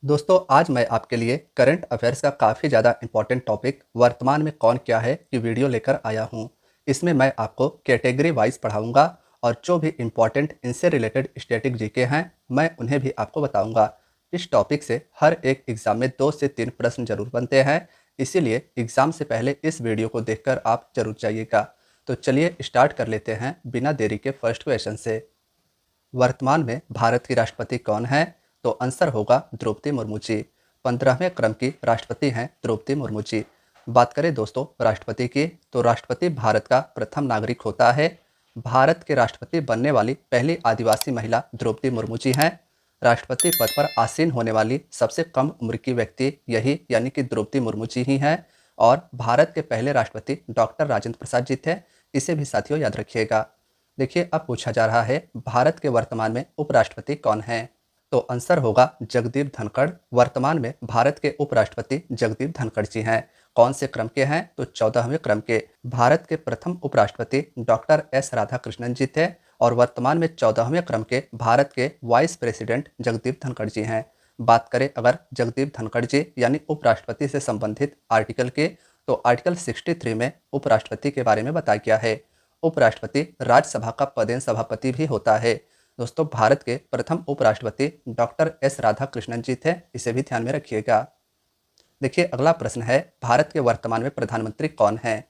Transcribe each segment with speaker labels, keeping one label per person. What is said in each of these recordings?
Speaker 1: दोस्तों आज मैं आपके लिए करंट अफेयर्स का काफ़ी ज़्यादा इम्पोर्टेंट टॉपिक वर्तमान में कौन क्या है की वीडियो लेकर आया हूँ। इसमें मैं आपको कैटेगरी वाइज पढ़ाऊँगा और जो भी इम्पोर्टेंट इनसे रिलेटेड स्टैटिक जीके हैं मैं उन्हें भी आपको बताऊँगा। इस टॉपिक से हर एक एग्ज़ाम में 2 से 3 प्रश्न ज़रूर बनते हैं, इसीलिए एग्ज़ाम से पहले इस वीडियो को देखकर आप ज़रूर जाइएगा। तो चलिए स्टार्ट कर लेते हैं बिना देरी के फर्स्ट क्वेश्चन से। वर्तमान में भारत की राष्ट्रपति कौन है? तो आंसर होगा द्रौपदी मुर्मू जी। 15वें क्रम की राष्ट्रपति हैं द्रौपदी मुर्मू जी। बात करें दोस्तों राष्ट्रपति की, तो राष्ट्रपति भारत का प्रथम नागरिक होता है। भारत के राष्ट्रपति बनने वाली पहली आदिवासी महिला द्रौपदी मुर्मू जी हैं। राष्ट्रपति पद पर आसीन होने वाली सबसे कम उम्र की व्यक्ति यही यानी कि द्रौपदी मुर्मू जी ही हैं। और भारत के पहले राष्ट्रपति डॉक्टर राजेंद्र प्रसाद जी थे, इसे भी साथियों याद रखिएगा। देखिए अब पूछा जा रहा है भारत के वर्तमान में उपराष्ट्रपति कौन है? तो आंसर होगा जगदीप धनखड़। वर्तमान में भारत के उपराष्ट्रपति जगदीप धनखड़ जी हैं। कौन से क्रम के हैं? तो 14वें क्रम के। भारत के प्रथम उपराष्ट्रपति डॉक्टर एस राधाकृष्णन जी थे और वर्तमान में 14वें क्रम के भारत के वाइस प्रेसिडेंट जगदीप धनखड़ जी हैं। बात करें अगर जगदीप धनखड़ जी यानी उपराष्ट्रपति से संबंधित आर्टिकल के, तो आर्टिकल 63 में उपराष्ट्रपति के बारे में बताया गया है। उपराष्ट्रपति राज्यसभा का पदेन सभापति भी होता है। दोस्तों भारत के प्रथम उपराष्ट्रपति डॉक्टर एस राधाकृष्णन जी थे, इसे भी ध्यान में रखिएगा। देखिए अगला प्रश्न है भारत के वर्तमान में प्रधानमंत्री कौन है?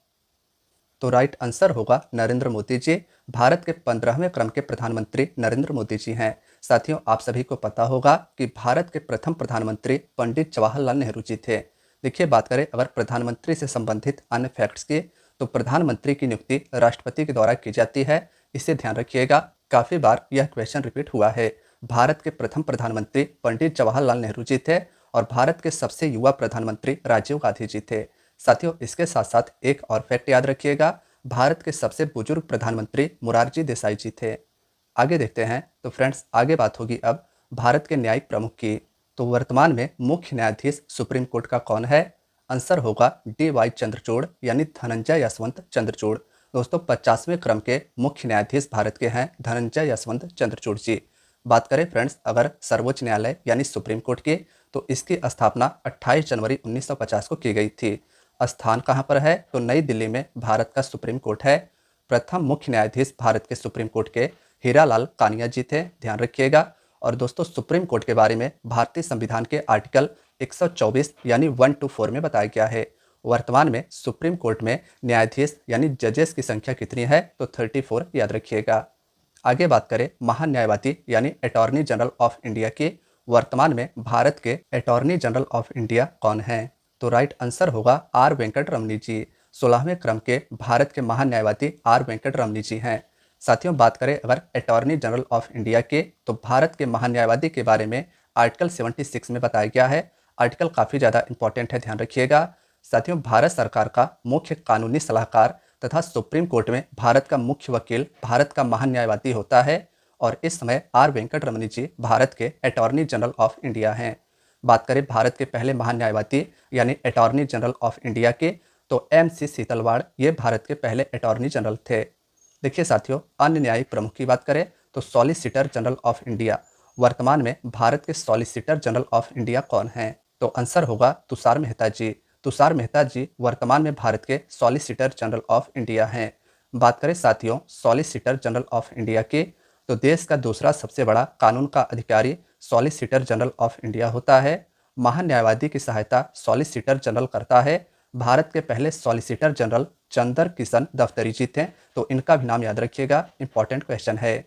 Speaker 1: तो राइट आंसर होगा नरेंद्र मोदी जी। भारत के 15वें क्रम के प्रधानमंत्री नरेंद्र मोदी जी हैं। साथियों आप सभी को पता होगा कि भारत के प्रथम प्रधानमंत्री पंडित जवाहरलाल नेहरू जी थे। देखिए बात करें अगर प्रधानमंत्री से संबंधित अन्य फैक्ट्स की, तो प्रधानमंत्री की नियुक्ति राष्ट्रपति के द्वारा की जाती है, इसे ध्यान रखिएगा। काफ़ी बार यह क्वेश्चन रिपीट हुआ है। भारत के प्रथम प्रधानमंत्री पंडित जवाहरलाल नेहरू जी थे और भारत के सबसे युवा प्रधानमंत्री राजीव गांधी जी थे। साथियों इसके साथ साथ एक और फैक्ट याद रखिएगा, भारत के सबसे बुजुर्ग प्रधानमंत्री मोरारजी देसाई जी थे। आगे देखते हैं तो फ्रेंड्स आगे बात होगी अब भारत के न्यायिक प्रमुख की। तो वर्तमान में मुख्य न्यायाधीश सुप्रीम कोर्ट का कौन है? आंसर होगा DY चंद्रचूड़ यानी धनंजय यशवंत चंद्रचूड़। दोस्तों 50वें क्रम के मुख्य न्यायाधीश भारत के हैं धनंजय यशवंत चंद्रचूड़ जी। बात करें फ्रेंड्स अगर सर्वोच्च न्यायालय यानी सुप्रीम कोर्ट की, तो इसकी स्थापना 28 जनवरी 1950 को की गई थी। स्थान कहाँ पर है? तो नई दिल्ली में भारत का सुप्रीम कोर्ट है। प्रथम मुख्य न्यायाधीश भारत के सुप्रीम कोर्ट के हीरालाल कानिया जी थे, ध्यान रखिएगा। और दोस्तों सुप्रीम कोर्ट के बारे में भारतीय संविधान के आर्टिकल 124 यानी 1 to 4 में बताया गया है। वर्तमान में सुप्रीम कोर्ट में न्यायाधीश यानी जजेस की संख्या कितनी है? तो 34 याद रखिएगा। आगे बात करें महान न्यायवादी यानी अटॉर्नी जनरल ऑफ इंडिया की। वर्तमान में भारत के अटॉर्नी जनरल ऑफ इंडिया कौन है? तो राइट आंसर होगा आर वेंकट रमनी जी। 16वें क्रम के भारत के महान न्यायवादी आर वेंकट रमनी जी हैं। साथियों बात करें अगर अटॉर्नी जनरल ऑफ इंडिया के, तो भारत के महान न्यायवादी के बारे में आर्टिकल 76 में बताया गया है। आर्टिकल काफ़ी ज़्यादा इंपॉर्टेंट है, ध्यान रखिएगा। साथियों भारत सरकार का मुख्य कानूनी सलाहकार तथा सुप्रीम कोर्ट में भारत का मुख्य वकील भारत का महान न्यायवादी होता है और इस समय आर वेंकट रमनी जी भारत के अटॉर्नी जनरल ऑफ इंडिया हैं। बात करें भारत के पहले महान न्यायवादी यानी अटॉर्नी जनरल ऑफ इंडिया के, तो MC सीतलवाड़ ये भारत के पहले अटॉर्नी जनरल थे। देखिए साथियों अन्य न्यायिक प्रमुख की बात करें तो सॉलिसिटर जनरल ऑफ इंडिया। वर्तमान में भारत के सॉलिसिटर जनरल ऑफ इंडिया कौन हैं? तो आंसर होगा तुषार मेहता जी। तुषार मेहता जी वर्तमान में भारत के सॉलिसिटर जनरल ऑफ इंडिया हैं। बात करें साथियों सॉलिसिटर जनरल ऑफ इंडिया की, तो देश का दूसरा सबसे बड़ा कानून का अधिकारी सॉलिसिटर जनरल ऑफ इंडिया होता है। महान न्यायवादी की सहायता सॉलिसिटर जनरल करता है। भारत के पहले सॉलिसिटर जनरल चंदर किशन दफ्तरी जी थे, तो इनका भी नाम याद रखिएगा, इंपॉर्टेंट क्वेश्चन है।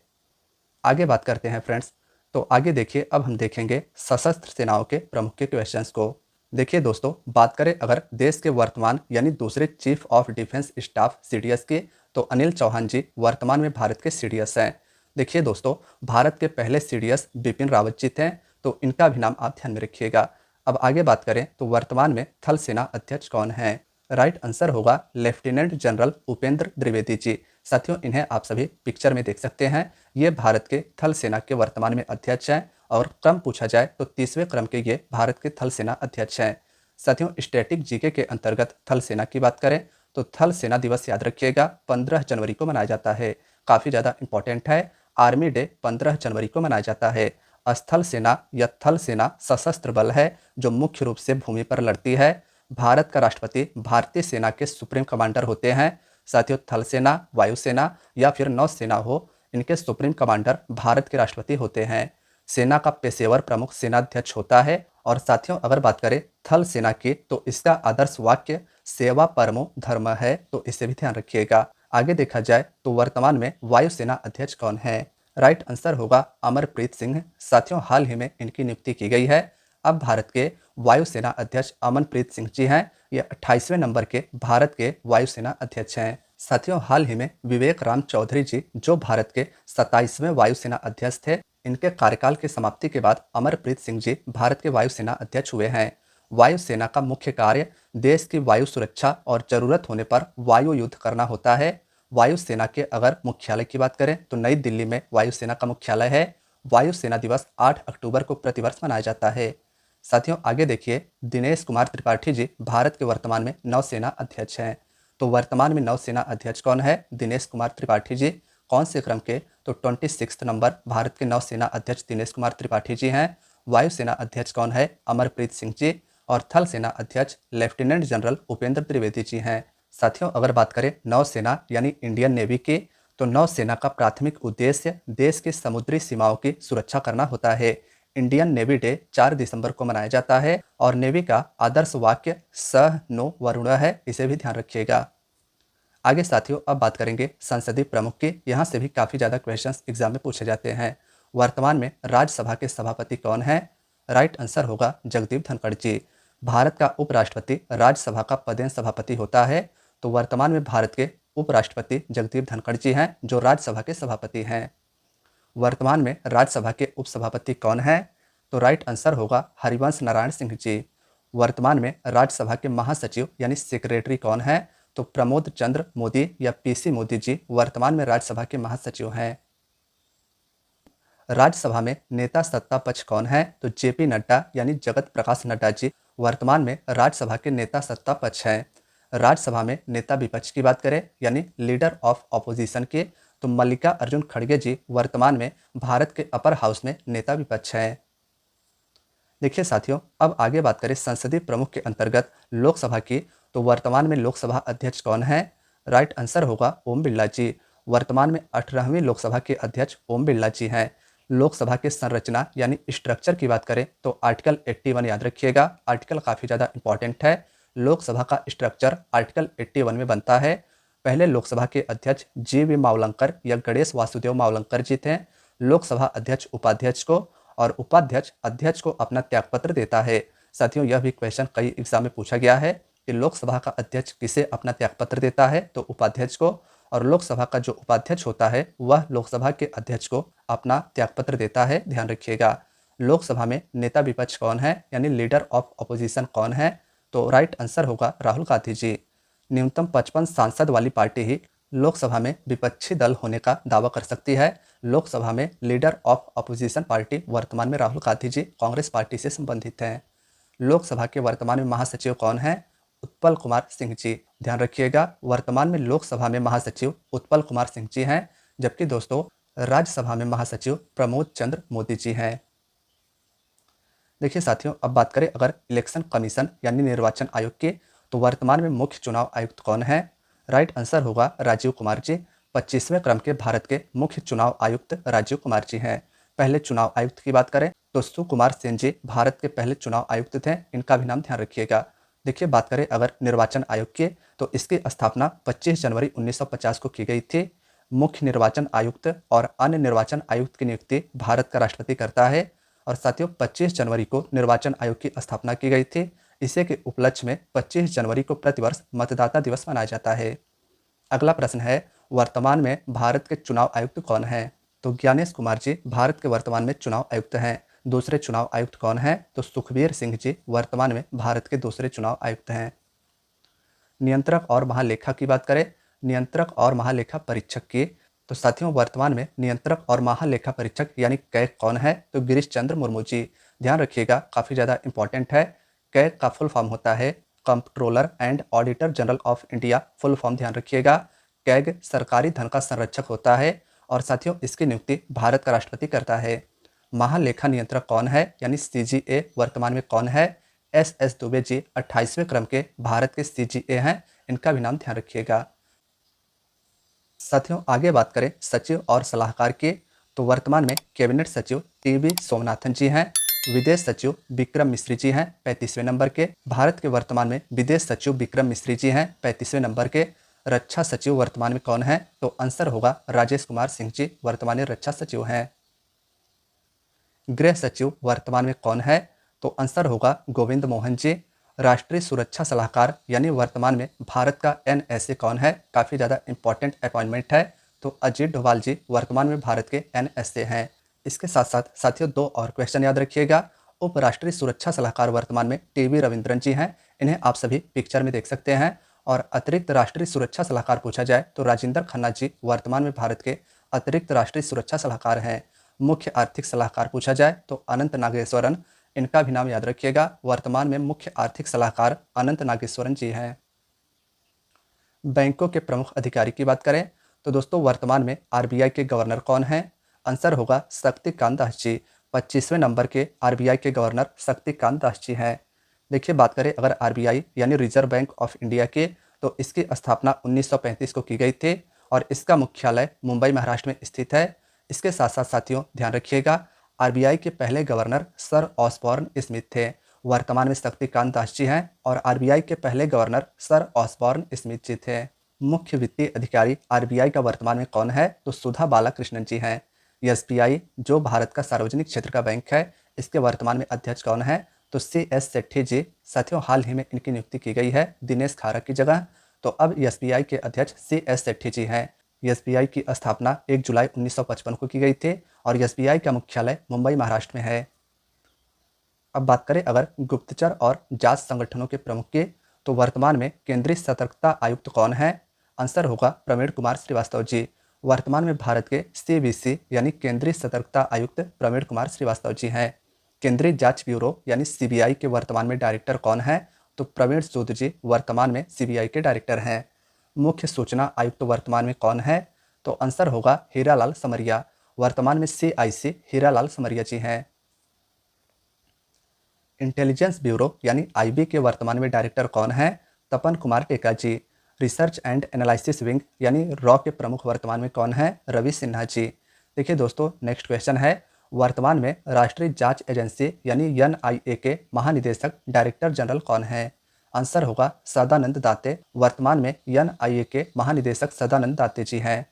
Speaker 1: आगे बात करते हैं फ्रेंड्स, तो आगे देखिए अब हम देखेंगे सशस्त्र सेनाओं के प्रमुख के क्वेश्चंस को। देखिए दोस्तों बात करें अगर देश के वर्तमान यानी दूसरे chief of defence staff CDS के, तो अनिल चौहान जी वर्तमान में भारत के CDS हैं। देखिए दोस्तों भारत के पहले CDS बिपिन रावत जी थे, तो इनका भी नाम आप ध्यान में रखिएगा। अब आगे बात करें तो वर्तमान में थल सेना अध्यक्ष कौन है? राइट आंसर होगा लेफ्टिनेंट जनरल उपेंद्र द्विवेदी जी। साथियों इन्हें आप सभी पिक्चर में देख सकते हैं। ये भारत के थल सेना के वर्तमान में अध्यक्ष हैं और क्रम पूछा जाए तो 30वें क्रम के ये भारत के थल सेना अध्यक्ष हैं। साथियों स्टैटिक जीके के अंतर्गत थल सेना की बात करें तो थल सेना दिवस याद रखिएगा 15 जनवरी को मनाया जाता है। काफ़ी ज़्यादा इंपॉर्टेंट है। आर्मी डे 15 जनवरी को मनाया जाता है। स्थल सेना या थल सेना सशस्त्र बल है जो मुख्य रूप से भूमि पर लड़ती है। भारत का राष्ट्रपति भारतीय सेना के सुप्रीम कमांडर होते हैं। साथियों, थल सेना, वायुसेना या फिर नौसेना हो, इनके सुप्रीम कमांडर भारत के राष्ट्रपति होते हैं। सेना का पेशेवर प्रमुख सेनाध्यक्ष होता है। और साथियों, अगर बात करें थल सेना की तो इसका आदर्श वाक्य सेवा परमो धर्म है, तो इसे भी ध्यान रखिएगा। आगे देखा जाए तो वर्तमान में वायुसेना अध्यक्ष कौन है? राइट आंसर होगा अमरप्रीत सिंह। साथियों, हाल ही में इनकी नियुक्ति की गई है। अब भारत के वायुसेना अध्यक्ष अमनप्रीत सिंह जी हैं। ये 28वें नंबर के भारत के वायुसेना अध्यक्ष हैं। साथियों, हाल ही में विवेक राम चौधरी जी जो भारत के 27वें वायुसेना अध्यक्ष थे, इनके कार्यकाल की समाप्ति के बाद अमरप्रीत सिंह जी भारत के वायुसेना अध्यक्ष हुए हैं। वायुसेना का मुख्य कार्य देश की वायु सुरक्षा और जरूरत होने पर वायु युद्ध करना होता है। वायुसेना के अगर मुख्यालय की बात करें तो नई दिल्ली में वायुसेना का मुख्यालय है। वायुसेना दिवस 8 अक्टूबर को प्रतिवर्ष मनाया जाता है। साथियों, आगे देखिए, दिनेश कुमार त्रिपाठी जी भारत के वर्तमान में नौसेना अध्यक्ष हैं। तो वर्तमान में नौसेना अध्यक्ष कौन है? दिनेश कुमार त्रिपाठी जी। कौन से क्रम के? तो 26 नंबर भारत के नौसेना अध्यक्ष दिनेश कुमार त्रिपाठी जी हैं। वायुसेना अध्यक्ष कौन है? अमरप्रीत सिंह जी। और थल सेना अध्यक्ष लेफ्टिनेंट जनरल उपेंद्र त्रिवेदी जी हैं। साथियों, अगर बात करें नौसेना यानी इंडियन नेवी की, तो नौसेना का प्राथमिक उद्देश्य देश की समुद्री सीमाओं की सुरक्षा करना होता है। इंडियन नेवी डे 4 दिसंबर को मनाया जाता है और नेवी का आदर्श वाक्य सह नो वरुण है, इसे भी ध्यान रखिएगा। आगे साथियों, अब बात करेंगे संसदीय प्रमुख की। यहाँ से भी काफ़ी ज़्यादा क्वेश्चंस एग्जाम में पूछे जाते हैं। वर्तमान में राज्यसभा के सभापति कौन है? राइट आंसर होगा जगदीप धनखड़ जी। भारत का उपराष्ट्रपति राज्यसभा का पदेन सभापति होता है। तो वर्तमान में भारत के उपराष्ट्रपति जगदीप धनखड़ जी हैं जो राज्यसभा के सभापति हैं। वर्तमान में राज्यसभा के उपसभापति कौन है? तो राइट आंसर होगा हरिवंश नारायण सिंह जी। वर्तमान में राज्यसभा के महासचिव यानी सेक्रेटरी कौन है? तो प्रमोद चंद्र मोदी या पीसी मोदी जी वर्तमान में राज्यसभा के महासचिव हैं। राज्यसभा में नेता सत्ता पक्ष कौन है? तो जेपी नड्डा यानी जगत प्रकाश नड्डा जी वर्तमान में राज्यसभा के नेता सत्ता पक्ष हैं। राज्यसभा में नेता विपक्ष की बात करें यानी लीडर ऑफ ऑपोजिशन की, तो मल्लिका अर्जुन खड़गे जी वर्तमान में भारत के अपर हाउस में नेता विपक्ष हैं। देखिए साथियों, अब आगे बात करें संसदीय प्रमुख के अंतर्गत लोकसभा की, तो वर्तमान में लोकसभा अध्यक्ष कौन है? राइट आंसर होगा ओम बिरला जी। वर्तमान में 18वीं लोकसभा के अध्यक्ष ओम बिरला जी हैं। लोकसभा के संरचना यानी स्ट्रक्चर की बात करें तो आर्टिकल 81 याद रखिएगा। आर्टिकल काफ़ी ज़्यादा इंपॉर्टेंट है। लोकसभा का स्ट्रक्चर आर्टिकल 81 में बनता है। पहले लोकसभा के अध्यक्ष जी.वी. मावलंकर या गणेश वासुदेव मावलंकर जी थे। लोकसभा अध्यक्ष उपाध्यक्ष को और उपाध्यक्ष अध्यक्ष को अपना त्यागपत्र देता है। साथियों, यह भी क्वेश्चन कई एग्जाम में पूछा गया है कि लोकसभा का अध्यक्ष किसे अपना त्यागपत्र देता है? तो उपाध्यक्ष को। और लोकसभा का जो उपाध्यक्ष होता है वह लोकसभा के अध्यक्ष को अपना त्यागपत्र देता है, ध्यान रखिएगा। लोकसभा में नेता विपक्ष कौन है यानी लीडर ऑफ ऑपोजिशन कौन है? तो राइट आंसर होगा राहुल गांधी जी। न्यूनतम 55 सांसद वाली पार्टी ही लोकसभा में विपक्षी दल होने का दावा कर सकती है। लोकसभा में लीडर ऑफ अपोजिशन पार्टी वर्तमान में राहुल गांधी जी कांग्रेस पार्टी से संबंधित हैं। लोकसभा के वर्तमान में महासचिव कौन है? उत्पल कुमार सिंह जी। ध्यान रखिएगा, वर्तमान में लोकसभा में महासचिव उत्पल कुमार सिंह जी हैं, जबकि दोस्तों राज्यसभा में महासचिव प्रमोद चंद्र मोदी जी हैं। देखिए साथियों, अब बात करें अगर इलेक्शन कमीशन यानी निर्वाचन आयोग की, तो वर्तमान में मुख्य चुनाव आयुक्त कौन है? राइट आंसर होगा राजीव कुमार जी। 25वें क्रम के भारत के मुख्य चुनाव आयुक्त राजीव कुमार जी हैं। पहले चुनाव आयुक्त की बात करें तो सुकुमार सेन जी भारत के पहले चुनाव आयुक्त थे, इनका भी नाम ध्यान रखिएगा। देखिए, बात करें अगर निर्वाचन आयोग की, तो इसकी स्थापना 25 जनवरी 1950 को की गई थी। मुख्य निर्वाचन आयुक्त और अन्य निर्वाचन आयुक्त की नियुक्ति भारत का राष्ट्रपति करता है। और साथियों, 25 जनवरी को निर्वाचन आयोग की स्थापना की गई थी। इसी के उपलक्ष्य में 25 जनवरी को प्रतिवर्ष मतदाता दिवस मनाया जाता है। अगला प्रश्न है, वर्तमान में भारत के चुनाव आयुक्त कौन हैं? तो ज्ञानेश कुमार जी भारत के वर्तमान में चुनाव आयुक्त हैं। दूसरे चुनाव आयुक्त कौन हैं? तो सुखबीर सिंह जी वर्तमान में भारत के दूसरे चुनाव आयुक्त हैं। नियंत्रक और महालेखा की बात करें, नियंत्रक और महालेखा परीक्षक की, तो साथियों वर्तमान में नियंत्रक और महालेखा परीक्षक यानी कैग कौन है? तो गिरीश चंद्र मुर्मू जी। ध्यान रखिएगा, काफ़ी ज़्यादा इंपॉर्टेंट है। कैग का फुल फॉर्म होता है controller and auditor general of India, full form ध्यान रखिएगा। कैग सरकारी धन का संरक्षक होता है और साथियों इसकी नियुक्ति भारत का राष्ट्रपति करता है। महालेखा नियंत्रक कौन है यानी सीजीए वर्तमान में कौन है? एस दुबे जी 28वें क्रम के भारत के सीजीए हैं, इनका भी नाम ध्यान रखिएगा। साथियों आगे बात करें सचिव और सलाहकार की, तो वर्तमान में कैबिनेट सचिव टीबी सोमनाथन जी हैं। विदेश सचिव विक्रम मिश्री जी हैं 35वें नंबर के। भारत के वर्तमान में विदेश सचिव विक्रम मिश्री जी हैं 35वें नंबर के। रक्षा सचिव वर्तमान में कौन है? तो आंसर होगा राजेश कुमार सिंह जी वर्तमान में रक्षा सचिव हैं। गृह सचिव वर्तमान में कौन है? तो आंसर होगा गोविंद मोहन जी। राष्ट्रीय सुरक्षा सलाहकार यानी वर्तमान में भारत का एनएसए कौन है? काफ़ी ज़्यादा इंपॉर्टेंट अपॉइंटमेंट है, तो अजीत डोभाल जी वर्तमान में भारत के एनएसए हैं। इसके साथ साथ साथियों दो और क्वेश्चन याद रखिएगा। उपराष्ट्रीय सुरक्षा सलाहकार वर्तमान में टीवी रविंद्रन जी हैं, इन्हें आप सभी पिक्चर में देख सकते हैं। और अतिरिक्त राष्ट्रीय सुरक्षा सलाहकार पूछा जाए तो राजेंद्र खन्ना जी वर्तमान में भारत के अतिरिक्त राष्ट्रीय सुरक्षा सलाहकार हैं। मुख्य आर्थिक सलाहकार पूछा जाए तो अनंत नागेश्वरन, इनका भी नाम याद रखिएगा। वर्तमान में मुख्य आर्थिक सलाहकार अनंत नागेश्वरन जी हैं। बैंकों के प्रमुख अधिकारी की बात करें तो दोस्तों वर्तमान में आरबीआई के गवर्नर कौन हैं? आंसर होगा शक्तिकांत दास जी। 25वें नंबर के आरबीआई के गवर्नर शक्तिकांत दास जी हैं। देखिए बात करें अगर आरबीआई यानी रिजर्व बैंक ऑफ इंडिया की, तो इसकी स्थापना 1935 को की गई थी और इसका मुख्यालय मुंबई महाराष्ट्र में स्थित है। इसके साथ साथ साथियों ध्यान रखिएगा आरबीआई के पहले गवर्नर सर ऑसबॉर्न स्मिथ थे, वर्तमान में शक्तिकांत दास जी हैं। और आरबीआई के पहले गवर्नर सर ऑसबॉर्न स्मिथ जी थे। मुख्य वित्तीय अधिकारी आरबीआई का वर्तमान में कौन है? तो सुधा बालाकृष्णन जी हैं। एसबीआई जो भारत का सार्वजनिक क्षेत्र का बैंक है, इसके वर्तमान में अध्यक्ष कौन है? तो CS सेठी जी। साथियों हाल ही में इनकी नियुक्ति की गई है दिनेश खारा की जगह, तो अब एसबीआई के अध्यक्ष CS सेठी जी हैं। एसबीआई की स्थापना 1 जुलाई 1955 को की गई थी और एसबीआई का मुख्यालय मुंबई महाराष्ट्र में है। अब बात करें अगर गुप्तचर और जांच संगठनों के प्रमुख की, तो वर्तमान में केंद्रीय सतर्कता आयुक्त कौन है? आंसर होगा प्रवीण कुमार श्रीवास्तव जी। वर्तमान में भारत के CBC यानी केंद्रीय सतर्कता आयुक्त प्रवीण कुमार श्रीवास्तव जी हैं। केंद्रीय जांच ब्यूरो यानी CBI के वर्तमान में डायरेक्टर कौन है? तो प्रवीण सूद जी वर्तमान में CBI के डायरेक्टर हैं। मुख्य सूचना आयुक्त वर्तमान में कौन है? तो आंसर होगा हीरालाल समरिया। वर्तमान में CIC हीरालाल समरिया जी हैं। इंटेलिजेंस ब्यूरो यानी IB के वर्तमान में डायरेक्टर कौन है? तपन कुमार टेका जी। रिसर्च एंड एनालिसिस विंग यानी रॉ के प्रमुख वर्तमान में कौन है? रवि सिन्हा जी। देखिए दोस्तों नेक्स्ट क्वेश्चन है, वर्तमान में राष्ट्रीय जांच एजेंसी यानी NIA के महानिदेशक डायरेक्टर जनरल कौन है? आंसर होगा सदानंद दाते। वर्तमान में NIA के महानिदेशक सदानंद दाते जी हैं।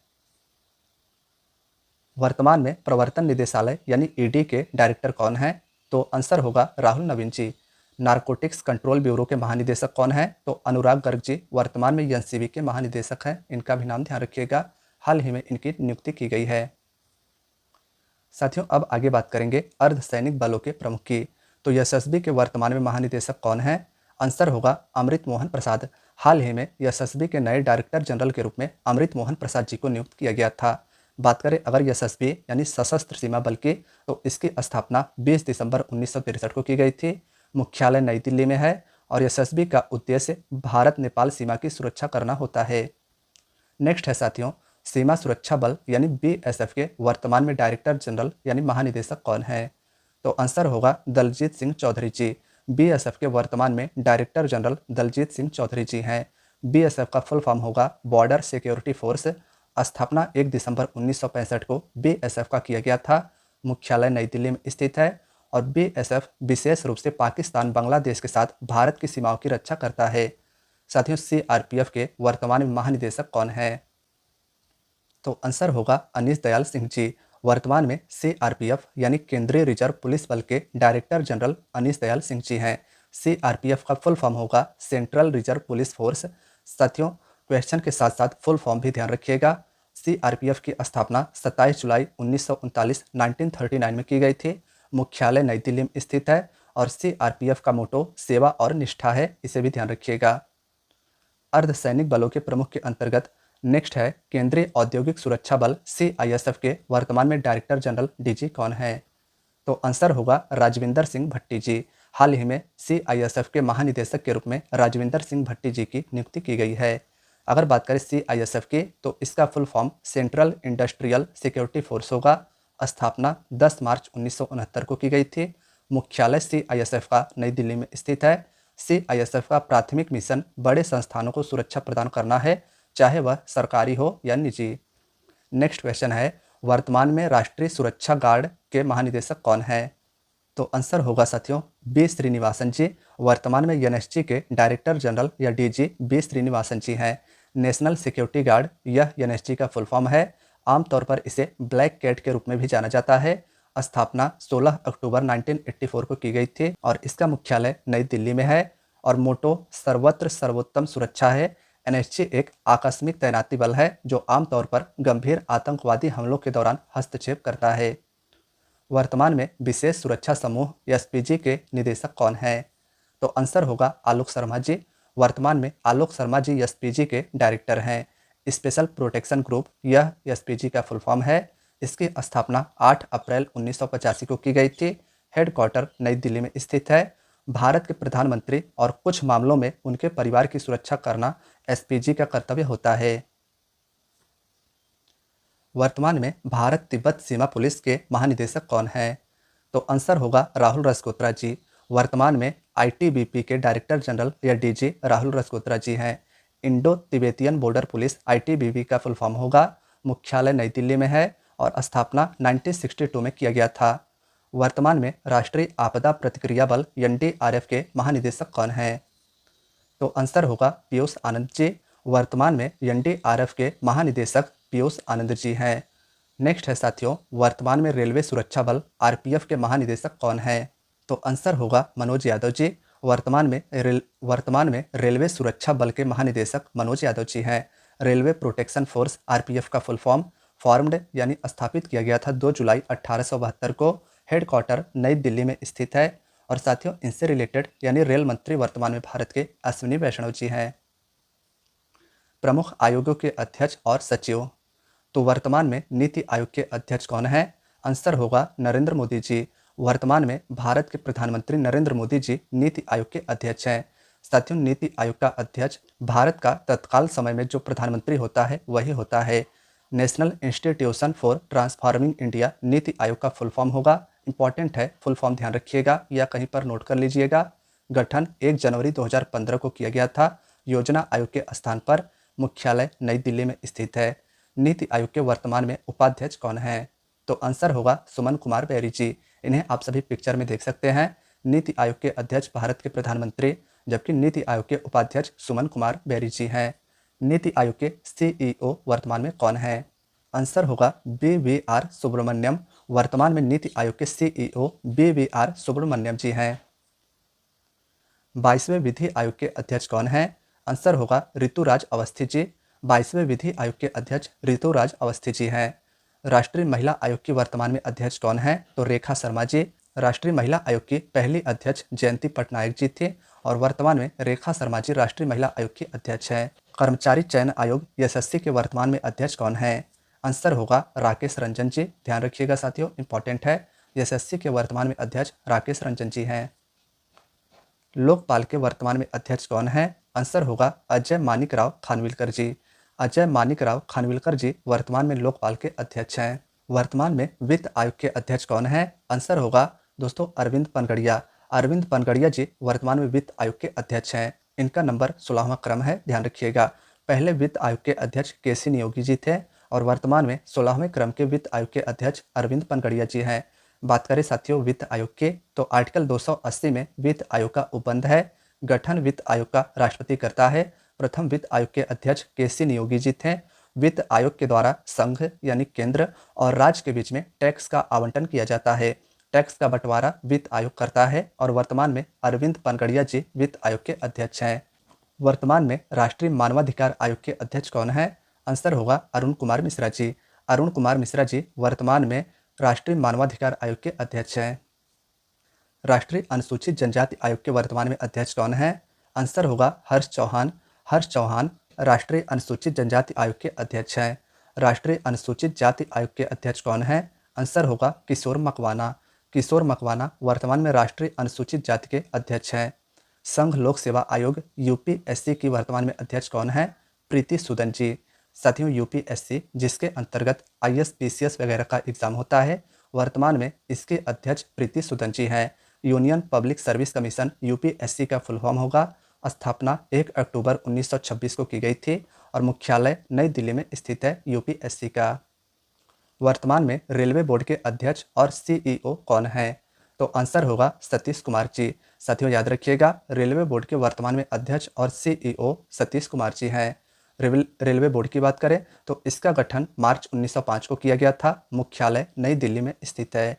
Speaker 1: वर्तमान में प्रवर्तन निदेशालय यानी ED के डायरेक्टर कौन है? तो आंसर होगा राहुल नवीन जी। नारकोटिक्स कंट्रोल ब्यूरो के महानिदेशक कौन है? तो अनुराग गर्ग जी वर्तमान में NCB के महानिदेशक हैं, इनका भी नाम ध्यान रखिएगा। हाल ही में इनकी नियुक्ति की गई है। साथियों अब आगे बात करेंगे अर्धसैनिक बलों के प्रमुख की, तो SSB के वर्तमान में महानिदेशक कौन है? आंसर होगा अमृत मोहन प्रसाद। हाल ही में SSB के नए डायरेक्टर जनरल के रूप में अमृत मोहन प्रसाद जी को नियुक्त किया गया था। बात करें अगर SSB यानी सशस्त्र सीमा बल की, तो इसकी स्थापना 20 दिसंबर 1963 को की गई थी। मुख्यालय नई दिल्ली में है और SSB का उद्देश्य भारत नेपाल सीमा की सुरक्षा करना होता है। नेक्स्ट है साथियों सीमा सुरक्षा बल यानी BSF के वर्तमान में डायरेक्टर जनरल यानी महानिदेशक कौन है? तो आंसर होगा दलजीत सिंह चौधरी जी। BSF के वर्तमान में डायरेक्टर जनरल दलजीत सिंह चौधरी जी हैं। BSF का फुल फॉर्म होगा बॉर्डर सिक्योरिटी फोर्स। स्थापना 1 दिसंबर 1965 को BSF का किया गया था। मुख्यालय नई दिल्ली में स्थित है और BSF विशेष रूप से पाकिस्तान बांग्लादेश के साथ भारत की सीमाओं की रक्षा करता है। साथियों CRPF के वर्तमान में महानिदेशक कौन है? तो आंसर होगा अनीश दयाल सिंह जी। वर्तमान में CRPF यानी केंद्रीय रिजर्व पुलिस बल के डायरेक्टर जनरल अनीश दयाल सिंह जी हैं। CRPF का फुल फॉर्म होगा सेंट्रल रिजर्व पुलिस फोर्स। साथियों क्वेश्चन के साथ साथ फुल फॉर्म भी ध्यान रखिएगा। CRPF की स्थापना 27 जुलाई 1939 में की गई थी। मुख्यालय नई दिल्ली में स्थित है और CRPF का मोटो सेवा और निष्ठा है, इसे भी ध्यान रखिएगा। अर्धसैनिक बलों के प्रमुख के अंतर्गत नेक्स्ट है केंद्रीय औद्योगिक सुरक्षा बल CISF के वर्तमान में डायरेक्टर जनरल DG कौन है? तो आंसर होगा राजविंदर सिंह भट्टी जी। हाल ही में CISF के महानिदेशक के रूप में राजविंदर सिंह भट्टी जी की नियुक्ति की गई है। अगर बात करें CISF की, तो इसका full form central industrial security force होगा। स्थापना 10 मार्च 1969 को की गई थी। मुख्यालय CISF का नई दिल्ली में स्थित है। CISF का प्राथमिक मिशन बड़े संस्थानों को सुरक्षा प्रदान करना है, चाहे वह सरकारी हो या निजी। नेक्स्ट क्वेश्चन है, वर्तमान में राष्ट्रीय सुरक्षा गार्ड के महानिदेशक कौन है? तो आंसर होगा साथियों बी श्रीनिवासन जी। वर्तमान में NSG के डायरेक्टर जनरल या DG बी श्रीनिवासन जी हैं। नेशनल सिक्योरिटी गार्ड यह NSG का फुल फॉर्म है। आमतौर पर इसे ब्लैक कैट के रूप में भी जाना जाता है। स्थापना 16 अक्टूबर 1984 को की गई थी और इसका मुख्यालय नई दिल्ली में है और मोटो सर्वत्र सर्वोत्तम सुरक्षा है। NSG एक आकस्मिक तैनाती बल है जो आमतौर पर गंभीर आतंकवादी हमलों के दौरान हस्तक्षेप करता है। वर्तमान में विशेष सुरक्षा समूह SPG के निदेशक कौन हैं? तो आंसर होगा आलोक शर्मा जी। वर्तमान में आलोक शर्मा जी SPG के डायरेक्टर हैं। स्पेशल प्रोटेक्शन ग्रुप यह SPG का फुल फॉर्म है। इसकी स्थापना 8 अप्रैल 1985 को की गई थी। हेडक्वार्टर नई दिल्ली में स्थित है। भारत के प्रधानमंत्री और कुछ मामलों में उनके परिवार की सुरक्षा करना SPG का कर्तव्य होता है। वर्तमान में भारत तिब्बत सीमा पुलिस के महानिदेशक कौन हैं? तो आंसर होगा राहुल रजकोत्रा जी। वर्तमान में ITBP के डायरेक्टर जनरल या DG राहुल रजकोत्रा जी हैं। Indo Tibetan border police ITBP का फुल फॉर्म होगा। मुख्यालय नई दिल्ली में है और स्थापना 1962 में किया गया था। वर्तमान में राष्ट्रीय आपदा प्रतिक्रिया बल NDRF के महानिदेशक कौन हैं? तो आंसर होगा पीयूष आनंद जी। वर्तमान में NDRF के महानिदेशक पीयूष आनंद जी हैं। नेक्स्ट है साथियों, वर्तमान में रेलवे सुरक्षा बल RPF के महानिदेशक कौन हैं? तो आंसर होगा मनोज यादव जी। वर्तमान में रेलवे सुरक्षा बल के महानिदेशक मनोज यादव जी हैं। रेलवे प्रोटेक्शन फोर्स RPF का फुल फॉर्म फॉर्म्ड यानी स्थापित किया गया था 2 जुलाई 1872 को। हेडक्वार्टर नई दिल्ली में स्थित है और साथियों इनसे रिलेटेड यानी रेल मंत्री वर्तमान में भारत के अश्विनी वैष्णव जी हैं। प्रमुख आयोगों के अध्यक्ष और सचिव, तो वर्तमान में नीति आयोग के अध्यक्ष कौन है? आंसर होगा नरेंद्र मोदी जी। वर्तमान में भारत के प्रधानमंत्री नरेंद्र मोदी जी नीति आयोग के अध्यक्ष हैं। साथियों नीति आयोग का अध्यक्ष भारत का तत्काल समय में जो प्रधानमंत्री होता है वही होता है। National institution for transforming India NITI Aayog का फुल फॉर्म होगा। इंपॉर्टेंट है, फुल फॉर्म ध्यान रखिएगा या कहीं पर नोट कर लीजिएगा। गठन 1 जनवरी 2015 को किया गया था योजना आयोग के स्थान पर। मुख्यालय नई दिल्ली में स्थित है। नीति आयोग के वर्तमान में उपाध्यक्ष कौन हैं? तो आंसर होगा सुमन कुमार बैरी जी। इन्हें आप सभी पिक्चर में देख सकते हैं। नीति आयोग के अध्यक्ष भारत के प्रधानमंत्री, जबकि नीति आयोग के उपाध्यक्ष सुमन कुमार बैरी जी हैं। नीति आयोग के CEO वर्तमान में कौन है? आंसर होगा BVR सुब्रमण्यम। वर्तमान में नीति आयोग के CEO BVR सुब्रमण्यम जी हैं। 22वें विधि आयोग के अध्यक्ष कौन हैं? आंसर होगा ऋतुराज अवस्थी जी। 22वें विधि आयोग के अध्यक्ष ऋतुराज अवस्थी जी हैं। राष्ट्रीय महिला आयोग की वर्तमान में अध्यक्ष कौन है? तो रेखा शर्मा जी। राष्ट्रीय महिला आयोग की पहली अध्यक्ष जयंती पटनायक जी थी और वर्तमान में रेखा शर्मा जी राष्ट्रीय महिला आयोग की अध्यक्ष हैं। कर्मचारी चयन आयोग SSC के वर्तमान में अध्यक्ष कौन है? आंसर होगा राकेश रंजन जी। ध्यान रखिएगा साथियों, इंपॉर्टेंट है। SSC के वर्तमान में अध्यक्ष राकेश रंजन जी हैं। लोकपाल के वर्तमान में अध्यक्ष कौन है? आंसर होगा अजय मानिकराव खानविलकर जी। अजय मानिकराव खानविलकर जी वर्तमान में लोकपाल के अध्यक्ष हैं। वर्तमान में वित्त आयोग के अध्यक्ष कौन है? आंसर होगा दोस्तों अरविंद पनगड़िया। अरविंद पनगड़िया जी वर्तमान में वित्त आयोग के अध्यक्ष हैं। इनका नंबर 16वां क्रम है, ध्यान रखिएगा। पहले वित्त आयोग के अध्यक्ष KC नियोगी जी थे और वर्तमान में 16वें क्रम के वित्त आयोग के अध्यक्ष अरविंद पनगड़िया जी हैं। बात करें साथियों वित्त आयोग के, तो आर्टिकल 280 में वित्त आयोग का उपबंध है। गठन वित्त आयोग का राष्ट्रपति करता है। प्रथम वित्त आयोग के अध्यक्ष KC नियोगी जी थे। वित्त आयोग के द्वारा संघ यानी केंद्र और राज्य के बीच में टैक्स का आवंटन किया जाता है। टैक्स का बंटवारा वित्त आयोग करता है और वर्तमान में अरविंद पनगड़िया जी वित्त आयोग के अध्यक्ष हैं। वर्तमान में राष्ट्रीय मानवाधिकार आयोग के अध्यक्ष कौन है? आंसर होगा अरुण कुमार मिश्रा जी। अरुण कुमार मिश्रा जी वर्तमान में राष्ट्रीय मानवाधिकार आयोग के अध्यक्ष हैं। राष्ट्रीय अनुसूचित जनजाति आयोग के वर्तमान में अध्यक्ष कौन है? आंसर होगा हर्ष चौहान। हर्ष चौहान राष्ट्रीय अनुसूचित जनजाति आयोग के अध्यक्ष हैं। राष्ट्रीय अनुसूचित जाति आयोग के अध्यक्ष कौन है? आंसर होगा किशोर मकवाना। किशोर मकवाना वर्तमान में राष्ट्रीय अनुसूचित जाति के अध्यक्ष हैं। संघ लोक सेवा आयोग UPSC की वर्तमान में अध्यक्ष कौन है? प्रीति सूदन जी। साथियों यूपीएससी जिसके अंतर्गत आईएएस पीसीएस वगैरह का एग्जाम होता है, वर्तमान में इसके अध्यक्ष प्रीति सूदन जी हैं। Union public service commission UPSC का फुल फॉर्म होगा। स्थापना 1 अक्टूबर 1926 को की गई थी और मुख्यालय नई दिल्ली में स्थित है यूपीएससी का। वर्तमान में रेलवे बोर्ड के अध्यक्ष और सीईओ कौन है? तो आंसर होगा सतीश कुमार जी। साथियों याद रखिएगा, रेलवे बोर्ड के वर्तमान में अध्यक्ष और सीईओ सतीश कुमार जी हैं। रेलवे बोर्ड की बात करें तो इसका गठन मार्च 1905 को किया गया था। मुख्यालय नई दिल्ली में स्थित है।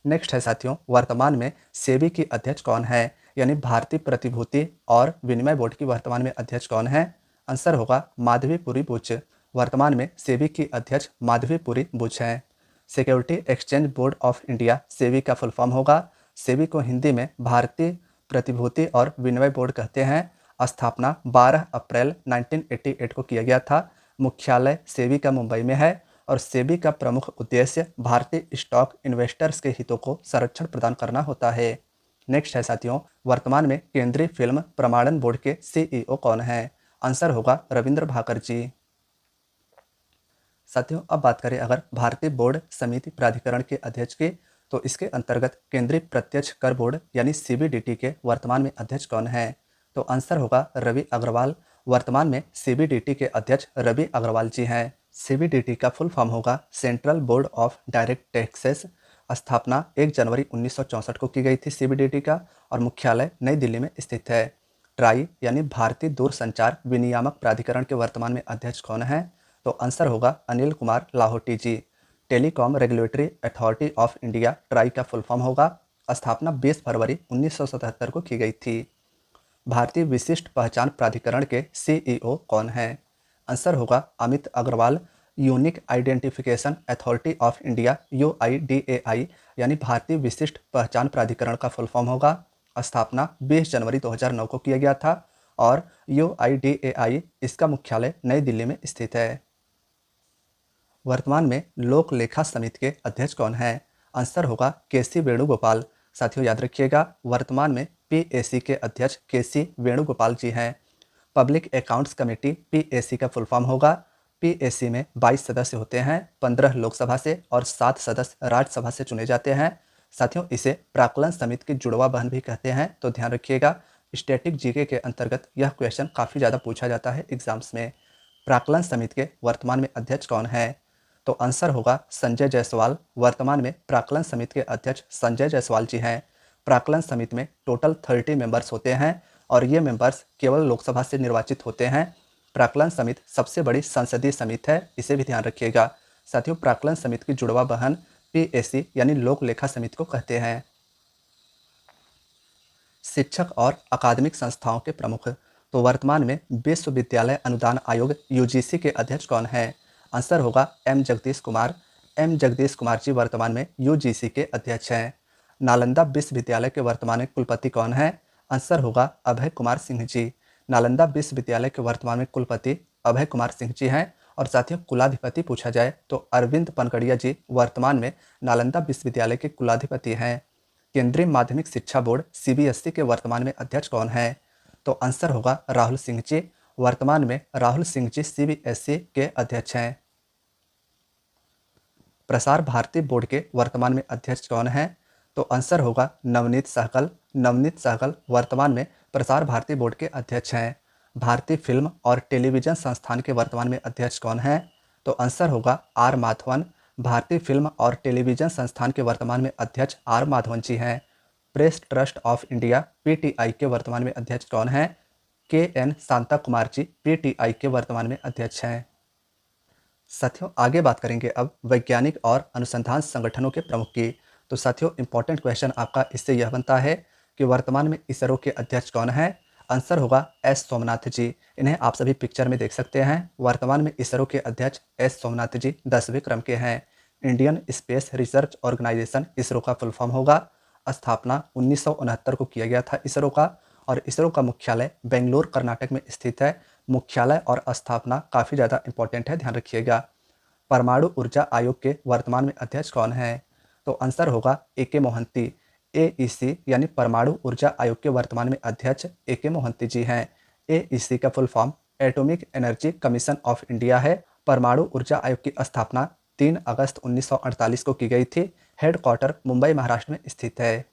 Speaker 1: नेक्स्ट है साथियों, वर्तमान में सेबी की अध्यक्ष कौन है? यानी भारतीय प्रतिभूति और विनिमय बोर्ड की वर्तमान में अध्यक्ष कौन है? आंसर होगा माधवीपुरी बुच। वर्तमान में सेबी की अध्यक्ष माधवीपुरी बुच हैं। Security exchange board of India SEBI का फुल फॉर्म होगा। सेबी को हिंदी में भारतीय प्रतिभूति और विनिमय बोर्ड कहते हैं। स्थापना 12 अप्रैल 1988 को किया गया था। मुख्यालय सेबी का मुंबई में है और सेबी का प्रमुख उद्देश्य भारतीय स्टॉक इन्वेस्टर्स के हितों को संरक्षण प्रदान करना होता है। नेक्स्ट है साथियों, वर्तमान में केंद्रीय फिल्म प्रमाणन बोर्ड के सीईओ कौन है? आंसर होगा रविंद्र भाकर जी। साथियों अब बात करें अगर भारतीय बोर्ड समिति प्राधिकरण के अध्यक्ष की, तो इसके अंतर्गत केंद्रीय प्रत्यक्ष कर बोर्ड यानी सीबीडीटी के वर्तमान में अध्यक्ष कौन है? तो आंसर होगा रवि अग्रवाल। वर्तमान में सीबीडीटी के अध्यक्ष रवि अग्रवाल जी हैं। सीबीडीटी का फुल फॉर्म होगा central board of direct taxes. स्थापना 1 जनवरी 1964 को की गई थी सीबीडीटी का और मुख्यालय नई दिल्ली में स्थित है। ट्राई यानी भारतीय दूरसंचार विनियामक प्राधिकरण के वर्तमान में अध्यक्ष कौन है? तो आंसर होगा Anil Kumar Lahoti ji. Telecom regulatory authority of India TRAI का फुल फॉर्म होगा। स्थापना 20 फरवरी 1977 को की गई थी। भारतीय विशिष्ट पहचान प्राधिकरण के सीईओ कौन है? आंसर होगा Amit Agarwal. Unique identification authority of India UIDAI यानी भारतीय विशिष्ट पहचान प्राधिकरण का फुल फॉर्म होगा। स्थापना 20 जनवरी 2009 को किया गया था और यूआईडीएआई इसका मुख्यालय नई दिल्ली में स्थित है। वर्तमान में लोक लेखा समिति के अध्यक्ष कौन है? आंसर होगा केसी वेणुगोपाल। साथियों याद रखिएगा, वर्तमान में पीएसी के अध्यक्ष केसी वेणुगोपाल जी हैं। पब्लिक अकाउंट्स कमेटी पीएसी का फुल फॉर्म होगा। पीएसी में 22 सदस्य होते हैं, 15 लोकसभा से और 7 सदस्य राज्यसभा से चुने जाते हैं। साथियों इसे प्राक्कलन समिति की जुड़वा बहन भी कहते हैं, तो ध्यान रखिएगा। स्टैटिक जीके के अंतर्गत यह क्वेश्चन काफ़ी ज़्यादा पूछा जाता है एग्जाम्स में। प्राक्कलन समिति के वर्तमान में अध्यक्ष कौन है? तो आंसर होगा संजय जायसवाल। वर्तमान में प्राक्कलन समिति के अध्यक्ष संजय जायसवाल जी हैं। प्राक्कलन समिति में टोटल 30 मेंबर्स होते हैं और ये मेंबर्स केवल लोकसभा से निर्वाचित होते हैं। प्राक्कलन समिति सबसे बड़ी संसदीय समिति है, इसे भी ध्यान रखिएगा। साथियों प्राक्कलन समिति की जुड़वा बहन पीएसी यानी लोक लेखा समिति को कहते हैं। शिक्षक और अकादमिक संस्थाओं के प्रमुख, तो वर्तमान में विश्वविद्यालय अनुदान आयोग यूजीसी के अध्यक्ष कौन है? आंसर होगा एम जगदीश कुमार। एम जगदीश कुमार जी वर्तमान में यूजीसी के अध्यक्ष हैं। नालंदा विश्वविद्यालय के वर्तमान में कुलपति कौन है? आंसर होगा अभय कुमार सिंह जी। नालंदा विश्वविद्यालय के वर्तमान में कुलपति अभय कुमार सिंह जी हैं। और साथियों कुलाधिपति पूछा जाए तो अरविंद पनगड़िया जी वर्तमान में नालंदा विश्वविद्यालय के कुलाधिपति हैं। केंद्रीय माध्यमिक शिक्षा बोर्ड सीबीएसई के वर्तमान में अध्यक्ष कौन है? तो आंसर होगा राहुल सिंह जी। वर्तमान में राहुल सिंह जी सीबीएसई के अध्यक्ष हैं। प्रसार भारती बोर्ड के वर्तमान में अध्यक्ष कौन है? तो आंसर होगा नवनीत सहगल। नवनीत सहगल वर्तमान में प्रसार भारती बोर्ड के अध्यक्ष हैं। भारतीय फिल्म और टेलीविजन संस्थान के वर्तमान में अध्यक्ष कौन है? तो आंसर होगा आर माधवन। भारतीय फिल्म और टेलीविजन संस्थान के वर्तमान में अध्यक्ष आर माधवन जी हैं। Press trust of India PTI के वर्तमान में अध्यक्ष कौन है? के एन शांता कुमार जी पीटीआई के वर्तमान में अध्यक्ष हैं। साथियों आगे बात करेंगे अब वैज्ञानिक और अनुसंधान संगठनों के प्रमुख की। तो साथियों इंपॉर्टेंट क्वेश्चन आपका इससे यह बनता है कि वर्तमान में इसरो के अध्यक्ष कौन है? आंसर होगा एस सोमनाथ जी। इन्हें आप सभी पिक्चर में देख सकते हैं। वर्तमान में इसरो के अध्यक्ष एस सोमनाथ जी 10वें क्रम के हैं। Indian space research organisation ISRO का फुल फॉर्म होगा। स्थापना 1969 को किया गया था इसरो का और इसरो का मुख्यालय बेंगलोर कर्नाटक में स्थित है। मुख्यालय और स्थापना काफ़ी ज़्यादा इंपॉर्टेंट है, ध्यान रखिएगा। परमाणु ऊर्जा आयोग के वर्तमान में अध्यक्ष कौन है? तो आंसर होगा ए.के. मोहंती। एईसी यानी परमाणु ऊर्जा आयोग के वर्तमान में अध्यक्ष ए.के. मोहंती जी हैं। एईसी का full form atomic energy commission of India है परमाणु ऊर्जा आयोग की स्थापना 3 अगस्त 1948 को की गई थी। हेडक्वार्टर मुंबई महाराष्ट्र में स्थित है।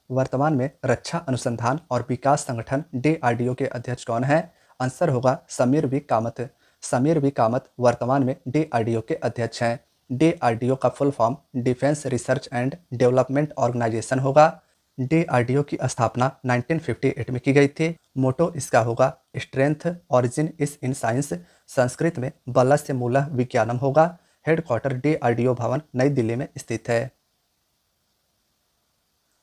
Speaker 1: वर्तमान में रक्षा अनुसंधान और विकास संगठन DRDO के अध्यक्ष कौन है? आंसर होगा समीर वी कामत। समीर वी कामत वर्तमान में DRDO के अध्यक्ष हैं। DRDO का full form defence research and development organisation होगा। DRDO की स्थापना 1958 में की गई थी। मोटो इसका होगा strength origin is in science, Sanskrit में बलस्य मूलः विज्ञानम होगा। हेडक्वार्टर DRDO भवन नई दिल्ली में स्थित है।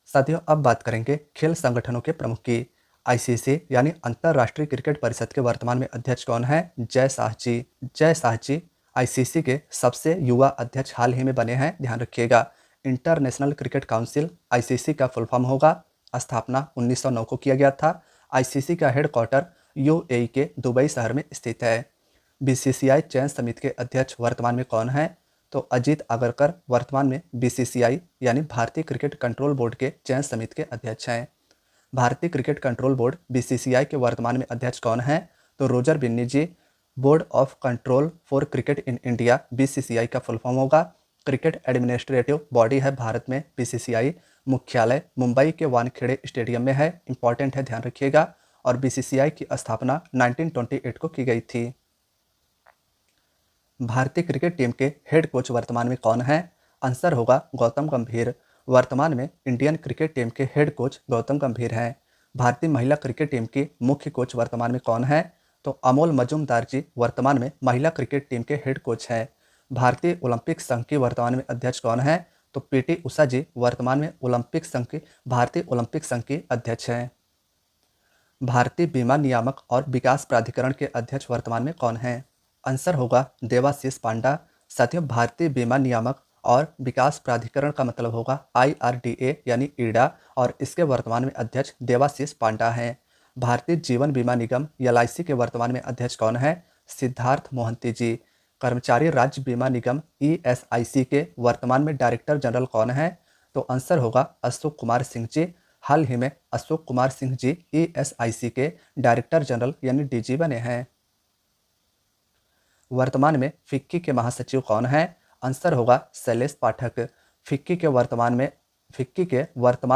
Speaker 1: साथियों, अब बात करेंगे खेल संगठनों के प्रमुख की। ICC यानी अंतर्राष्ट्रीय क्रिकेट परिषद के वर्तमान में अध्यक्ष कौन है? जय शाह जी। जय शाह जी ICC के सबसे युवा अध्यक्ष हाल ही में बने हैं, ध्यान रखिएगा। इंटरनेशनल क्रिकेट काउंसिल ICC का फुल फॉर्म होगा। स्थापना 1909 को किया गया था। ICC का हेडक्वार्टर UAE के दुबई शहर में स्थित है। BCCI चयन समिति के अध्यक्ष वर्तमान में कौन है? तो अजीत आगरकर वर्तमान में BCCI यानी भारतीय क्रिकेट कंट्रोल बोर्ड के चयन समिति के अध्यक्ष हैं। भारतीय क्रिकेट कंट्रोल बोर्ड BCCI के वर्तमान में अध्यक्ष कौन है? तो Roger Binny ji. Board of control for cricket in India BCCI का फुल फॉर्म होगा। क्रिकेट एडमिनिस्ट्रेटिव बॉडी है भारत में BCCI। मुख्यालय मुंबई के वानखेड़े स्टेडियम में है, इंपॉर्टेंट है, ध्यान रखिएगा। और BCCI की स्थापना 1928 को की गई थी। भारतीय क्रिकेट टीम के हेड कोच वर्तमान में कौन है? आंसर होगा गौतम गंभीर। वर्तमान में इंडियन क्रिकेट टीम के हेड कोच गौतम गंभीर हैं। भारतीय महिला क्रिकेट टीम की मुख्य कोच वर्तमान में कौन है? तो अमोल मजूमदार जी वर्तमान में महिला क्रिकेट टीम के हेड कोच हैं। भारतीय ओलंपिक संघ की वर्तमान में अध्यक्ष कौन है? तो PT उषा जी वर्तमान में भारतीय ओलंपिक संघ की अध्यक्ष हैं। भारतीय बीमा नियामक और विकास प्राधिकरण के अध्यक्ष वर्तमान में कौन है? आंसर होगा देवाशीष पांडा। साथियों, भारतीय बीमा नियामक और विकास प्राधिकरण का मतलब होगा IRDA यानी IRDA, और इसके वर्तमान में अध्यक्ष देवाशीष पांडा हैं। भारतीय जीवन बीमा निगम LIC के वर्तमान में अध्यक्ष कौन है? सिद्धार्थ मोहंती जी। कर्मचारी राज्य बीमा निगम ESIC के वर्तमान में डायरेक्टर जनरल कौन है? तो आंसर होगा अशोक कुमार सिंह जी। हाल ही में अशोक कुमार सिंह जी ESIC के डायरेक्टर जनरल यानी DG बने हैं। वर्तमान में फिक्की के महासचिव कौन है? आंसर होगा शैलेश पाठक। फिक्की के वर्तमान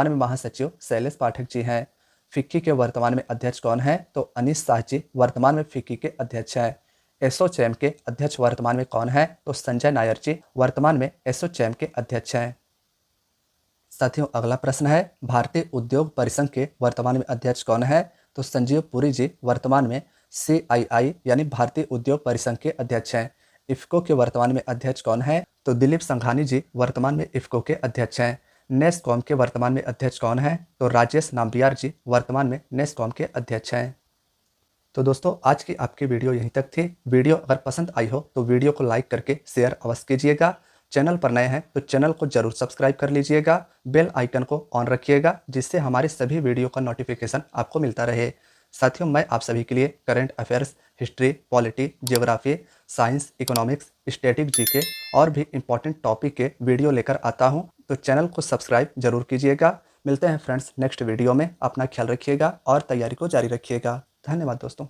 Speaker 1: में महासचिव शैलेश पाठक जी हैं। फिक्की के वर्तमान में अध्यक्ष कौन है? तो अनीश शाह जी वर्तमान में फिक्की के अध्यक्ष हैं। एसोचैम के अध्यक्ष वर्तमान में कौन है? तो संजय नायर जी वर्तमान में एसोचैम के अध्यक्ष हैं। साथियों, अगला प्रश्न है भारतीय उद्योग परिसंघ के वर्तमान में अध्यक्ष कौन है? तो संजीव पुरी जी वर्तमान में CII यानी भारतीय उद्योग परिसंघ के अध्यक्ष हैं। IFFCO के वर्तमान में अध्यक्ष कौन है? तो दिलीप संघानी जी वर्तमान में IFFCO के अध्यक्ष हैं। NESCOM के वर्तमान में अध्यक्ष कौन है? तो राजेश नाम्बियार जी वर्तमान में NESCOM के अध्यक्ष हैं। तो दोस्तों, आज की आपकी वीडियो यहीं तक थी। वीडियो अगर पसंद आई हो तो वीडियो को लाइक करके शेयर अवश्य कीजिएगा। चैनल पर नए हैं तो चैनल को जरूर सब्सक्राइब कर लीजिएगा। बेल आइकन को ऑन रखिएगा जिससे हमारे सभी वीडियो का नोटिफिकेशन आपको मिलता रहे। साथियों, मैं आप सभी के लिए current affairs, history, polity, geography, science, economics, static GK और भी इंपॉर्टेंट टॉपिक के वीडियो लेकर आता हूं, तो चैनल को सब्सक्राइब जरूर कीजिएगा। मिलते हैं फ्रेंड्स नेक्स्ट वीडियो में। अपना ख्याल रखिएगा और तैयारी को जारी रखिएगा। धन्यवाद दोस्तों।